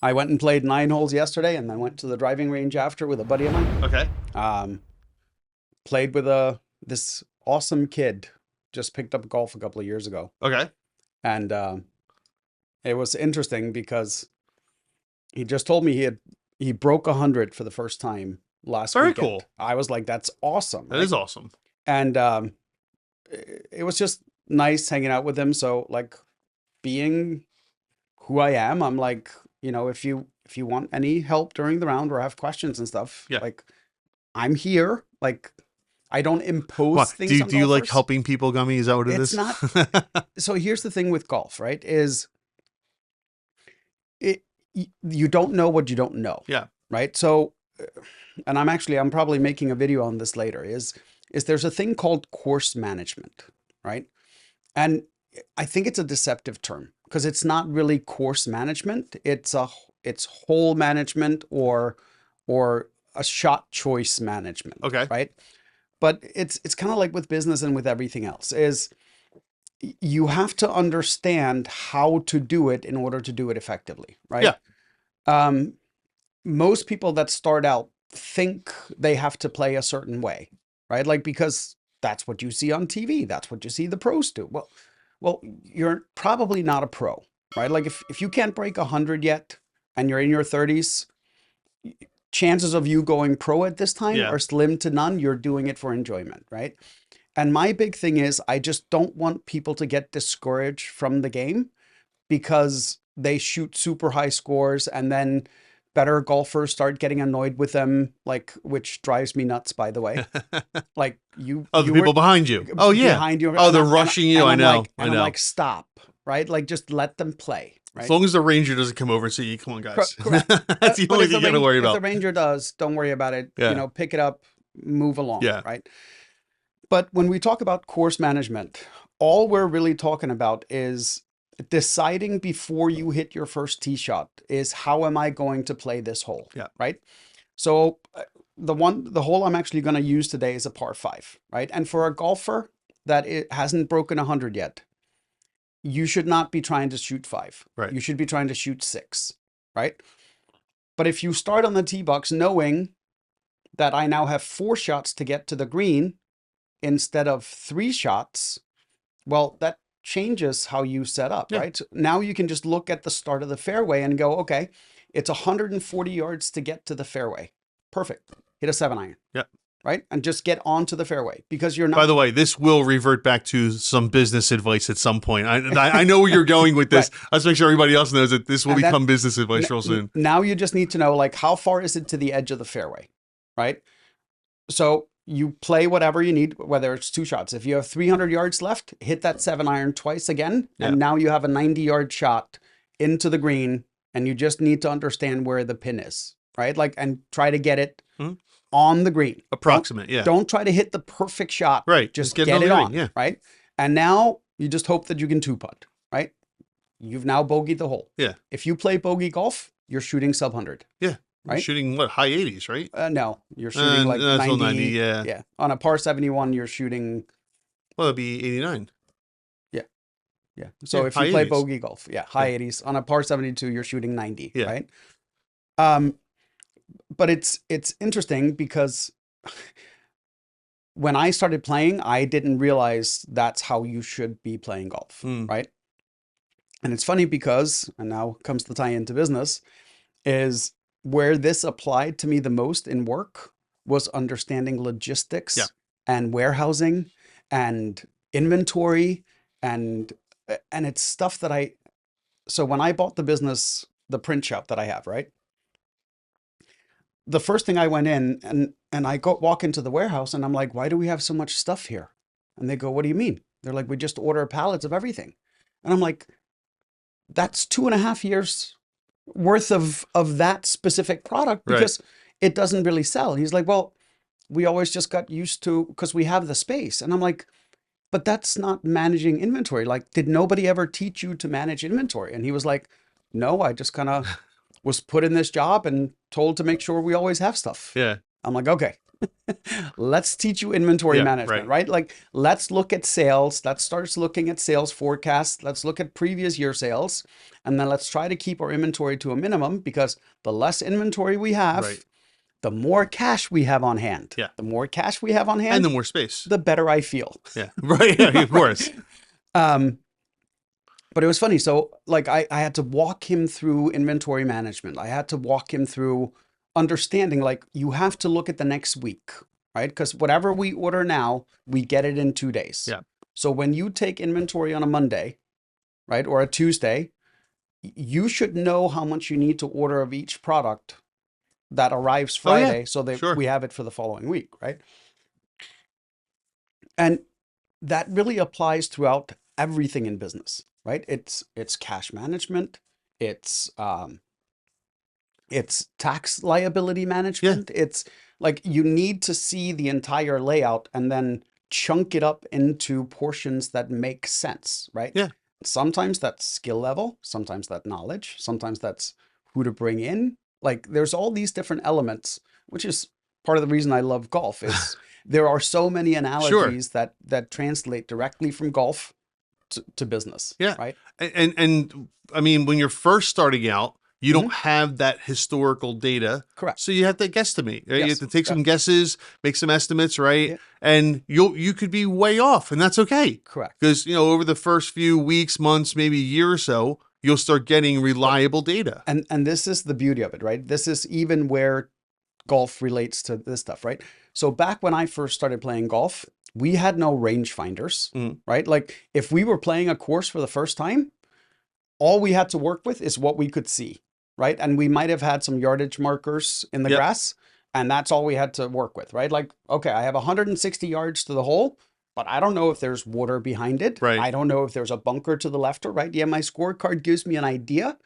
I went and played 9 holes yesterday, and then went to the driving range after with a buddy of mine. Okay. Um, Played with this awesome kid. Just picked up golf a couple of years ago, Okay. and it was interesting because he just told me he broke 100 for the first time last Very weekend. cool. I was like, that's awesome. That is awesome. And it was just nice hanging out with him. So like being who I am, I'm like, if you want any help during the round or have questions and stuff, Yeah. like I'm here. Like I don't impose What? things on Do you like golfers. helping people, Gummy? Is that what it It's is? not. So here's the thing with golf, right? Is you don't know what you don't know. Yeah. Right. So, and I'm probably making a video on this later. Is there's a thing called course management, right? And I think it's a deceptive term because it's not really course management. It's hole management or a shot choice management. Okay. Right. But it's kind of like with business and with everything else is you have to understand how to do it in order to do it effectively. Right. Yeah. Most people that start out think they have to play a certain way, right? Like, because that's what you see on TV. That's what you see the pros do. Well, you're probably not a pro, right? Like if you can't break 100 yet and you're in your 30s, chances of you going pro at this time Yeah. are slim to none. You're doing it for enjoyment, right? And my big thing is I just don't want people to get discouraged from the game because they shoot super high scores and then better golfers start getting annoyed with them, like, which drives me nuts, by the way. Like the you people were behind you. Oh, yeah. behind you. Oh, they're rushing you. I know. I I'm know. like, stop, right? Like, just let them play, As right? long as the ranger doesn't come over and say, come on, guys. Correct. That's the But only if thing you got to worry if the about. ranger does, don't worry about it. Yeah. Pick it up, move along, Yeah. right? But when we talk about course management, all we're really talking about is deciding before you hit your first tee shot is how am I going to play this hole? Yeah. Right. So the hole I'm actually going to use today is a par 5, right? And for a golfer that it hasn't broken 100 yet, you should not be trying to shoot 5. Right. You should be trying to shoot 6, right? But if you start on the tee box knowing that I now have 4 shots to get to the green instead of 3 shots, well, that changes how you set up, Yeah. right? So now you can just look at the start of the fairway and go, okay, it's 140 yards to get to the fairway. Perfect. Hit a 7-iron. Yeah. Right? And just get onto the fairway because you're not. By the way, this will revert back to some business advice at some point. I know where you're going with this. Right. Let's make sure everybody else knows that this will And become business advice real soon. Now you just need to know, like, how far is it to the edge of the fairway, right? So you play whatever you need, whether it's 2 shots. If you have 300 yards left, hit that 7-iron twice again. Yeah. And now you have a 90-yard shot into the green, and you just need to understand where the pin is, right? Like, and try to get it on the green. Approximate, yeah. Don't try to hit the perfect shot. Right. Just get get it on, yeah. right? And now you just hope that you can 2-putt, right? You've now bogeyed the hole. Yeah. If you play bogey golf, you're shooting sub 100. Yeah. Right? Shooting what? High 80s, right? No, you're shooting like that's 90. 90, yeah. Yeah. On a par 71, you're shooting. Well, it'd be 89. Yeah. So Yeah, if you high play 80s. bogey golf, high 80s. On a par 72, you're shooting 90, Yeah. right? But it's interesting because when I started playing, I didn't realize that's how you should be playing golf, right? And it's funny because, and now comes the tie into business, is where this applied to me the most in work was understanding logistics and warehousing and inventory and it's stuff that so when I bought the business, the print shop that I have, right? The first thing I went in and I walk into the warehouse and I'm like, why do we have so much stuff here? And they go, what do you mean? They're like, we just order pallets of everything. And I'm like, that's 2.5 years worth of that specific product because it doesn't really sell. He's like, well, we always just got used to, because we have the space. And I'm like, but that's not managing inventory. Like, did nobody ever teach you to manage inventory? And he was like, no, I just kind of was put in this job and told to make sure we always have stuff. Yeah. I'm like, okay, Let's teach you inventory Yeah, management, right. right? Like, let's look at sales. Let's start looking at sales forecasts. Let's look at previous year sales. And then let's try to keep our inventory to a minimum, because the less inventory we Right. have, the more cash we have on hand. Yeah. The more cash we have on And hand, the more space. the better I feel. Yeah. Right. Yeah, of course. Right? Um, but it was funny. So, like, I had to walk him through inventory management. I had to walk him through understanding, like, you have to look at the next week, right? Because whatever we order now, we get it in 2 days. Yeah. So when you take inventory on a Monday, right, or a Tuesday, you should know how much you need to order of each product that arrives Oh yeah. Friday, so that Sure. we have it for the following week, right? And that really applies throughout everything in business, right? It's cash management, it's it's tax liability Yeah. management. It's like you need to see the entire layout and then chunk it up into portions that make sense, right? Yeah. Sometimes that's skill level, sometimes that's knowledge, sometimes that's who to bring in. Like, there's all these different elements, which is part of the reason I love golf. Is there are so many Sure. analogies that translate directly from golf to business, Yeah. right? And I mean, when you're first starting out, you Hmm. don't have that historical data. Correct. So you have to guesstimate, right? You have Yes. to take Yeah. some guesses, make some estimates, right? Yeah. And you could be way off, and that's okay. Correct. Because, over the first few weeks, months, maybe a year or so, you'll start getting reliable data. And this is the beauty of it, right? This is even where golf relates to this stuff, right? So back when I first started playing golf, we had no range finders, Mm. right? Like, if we were playing a course for the first time, all we had to work with is what we could see, right? And we might have had some yardage markers in the Yep. grass, and that's all we had to work with, right? Like, okay, I have 160 yards to the hole, but I don't know if there's water behind it. Right. I don't know if there's a bunker to the left or right. Yeah, my scorecard gives me an idea,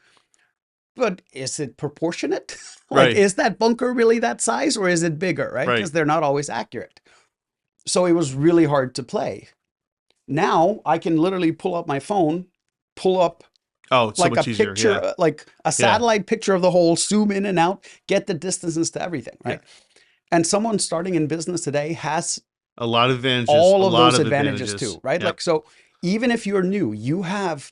but is it proportionate? Like, Right. is that bunker really that size, or is it bigger, right? Right. Because they're not always accurate. So it was really hard to play. Now I can literally pull up my phone, pull up Oh, it's so like a much easier. picture, Yeah. like a Yeah. satellite picture of the hole, zoom in and out, get the distances to everything, right? Yeah. And someone starting in business today has A lot of advantages. all A of lot those of advantages too, right? Yep. Like, so even if you're new, you have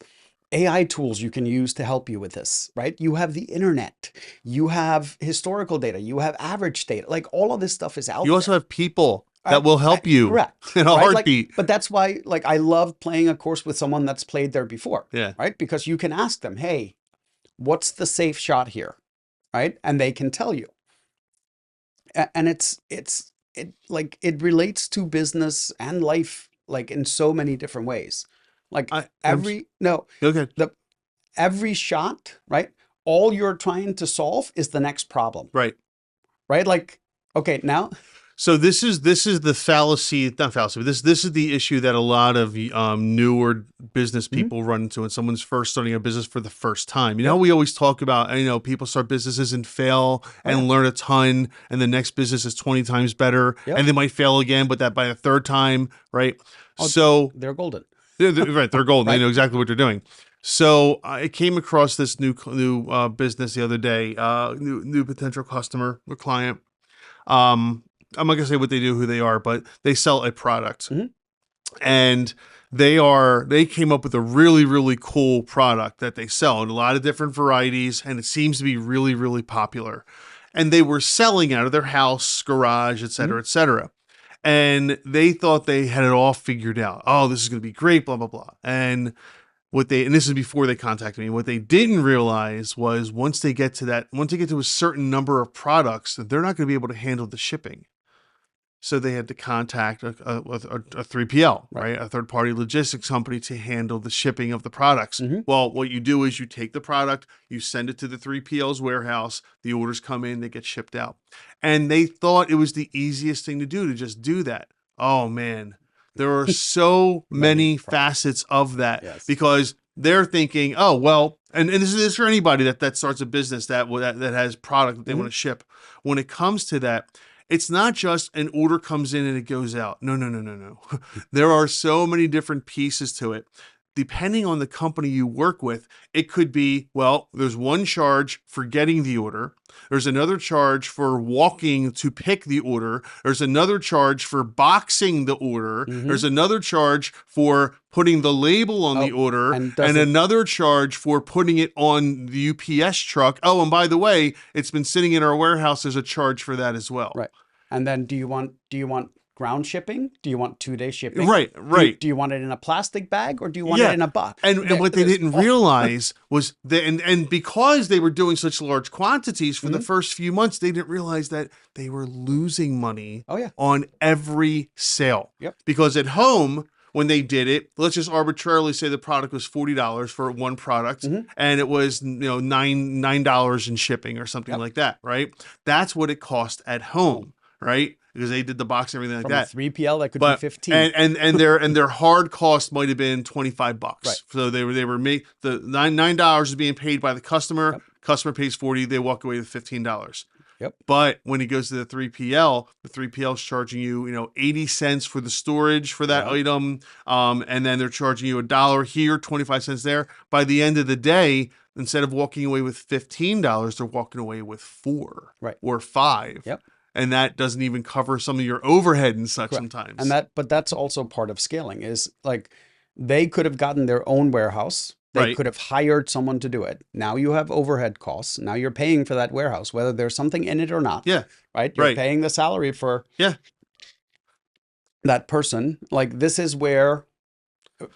AI tools you can use to help you with this, right? You have the internet, you have historical data, you have average data, like all of this stuff is out You also there. have people that will help you Correct, in a right? Like, heartbeat. but that's why, like, I love playing a course with someone that's played there before, Yeah. right? Because you can ask them, hey, what's the safe shot here, right? And they can tell you. And it like, it relates to business and life, like, in so many different ways. Like, I I'm every no, okay. the every shot, right? All you're trying to solve is the next problem, Right. right? Like, okay, now, So this is the fallacy, not fallacy, but this is the issue that a lot of newer business Mhm. people run into when someone's first starting a business for the first time. You know, Yep. we always talk about, people start businesses and fail Oh, and yeah. learn a ton, and the next business is 20 times better, Yep. and they might fail again, but that by the third time, right? Oh, So they're golden, right, they're golden. They right? know exactly what they're doing. So I came across this new business the other day, new potential customer or client. Um, I'm not gonna say what they do, who they are, but they sell a product, Mhm. and they came up with a really really cool product that they sell in a lot of different varieties, and it seems to be really really popular. And they were selling out of their house, garage, et Mhm. cetera, et cetera. And they thought they had it all figured out. Oh, this is going to be great, blah blah blah. And this is before they contacted me. What they didn't realize was once they get to a certain number of products, that they're not going to be able to handle the shipping. So they had to contact a 3PL, Right. right? A third party logistics company to handle the shipping of the products. Mhm. Well, what you do is you take the product, you send it to the 3PL's warehouse, the orders come in, they get shipped out. And they thought it was the easiest thing to do, to just do that. Oh man, there are so Many many problems. facets of that, Yes. because they're thinking, oh, well, and this is for anybody that starts a business that has product that they Mhm. want to ship. When it comes to that, it's not just an order comes in and it goes out. No, no, no, no, no. There are so many different pieces to it. depending on the company you work with, it could be, well, there's one charge for getting the order. There's another charge for walking to pick the order. There's another charge for boxing the order. There's another charge for putting the label on the order, and another charge for putting it on the UPS truck. Oh, and by the way, it's been sitting in our warehouse. There's a charge for that as well. Right. And then do you want ground shipping? Do you want 2-day shipping? Right. Do you want it in a plastic bag or do you want it in a box? And what they didn't realize was that, and because they were doing such large quantities for the first few months, they didn't realize that they were losing money on every sale. Yep. Because at home, when they did it, let's just arbitrarily say the product was $40 for one product, and it was $9 in shipping or something like that, right? That's what it cost at home, right? Because they did the box and everything like that. From a 3PL, that could be 15. And their hard cost might have been $25. Right. So they were made, the $9 is being paid by the customer. Yep. Customer pays $40. They walk away with $15. Yep. But when he goes to the 3PL is charging you, 80 cents for the storage for that item. And then they're charging you $1 here, 25 cents there. By the end of the day, instead of walking away with $15, they're walking away with $4 or $5. Yep. And that doesn't even cover some of your overhead and such sometimes. And but that's also part of scaling, is like they could have gotten their own warehouse. They could have hired someone to do it. Now you have overhead costs. Now you're paying for that warehouse, whether there's something in it or not. Yeah. Right? You're paying the salary for that person. Like, this is where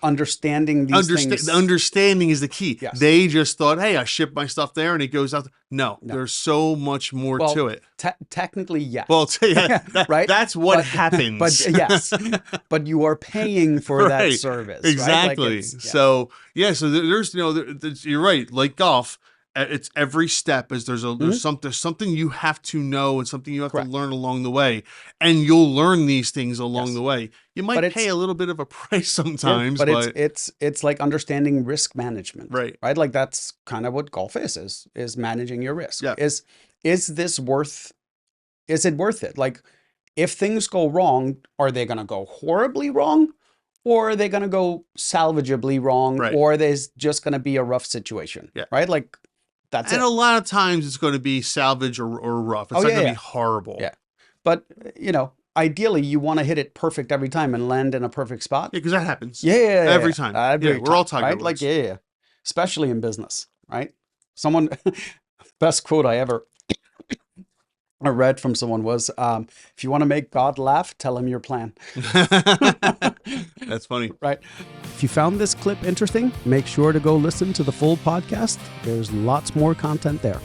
understanding these things. The understanding is the key. Yes. They just thought, hey, I ship my stuff there and it goes out. No, there's so much more to it. Technically, yes. Well, right? That's what happens. But yes, but you are paying for that service. Exactly. Right? Like so there's you're right. Like golf, it's every step is there's something you have to know and something you have to learn along the way, and you'll learn these things along the way. You might pay a little bit of a price sometimes, but it's like understanding risk management, right? Like, that's kind of what golf is managing your risk. Yeah. Is it worth it? Like, if things go wrong, are they going to go horribly wrong? Or are they going to go salvageably wrong? Right. Or there's just going to be a rough situation? Yeah. Right? Like, that's and it. a lot of times it's going to be salvage or rough. It's not going to be horrible. Yeah. But, ideally, you want to hit it perfect every time and land in a perfect spot. Yeah, because that happens. Every time. We're all talking right? Like, especially in business, right? Best quote I ever read from someone was, if you want to make God laugh, tell him your plan. That's funny. Right. If you found this clip interesting, make sure to go listen to the full podcast. There's lots more content there.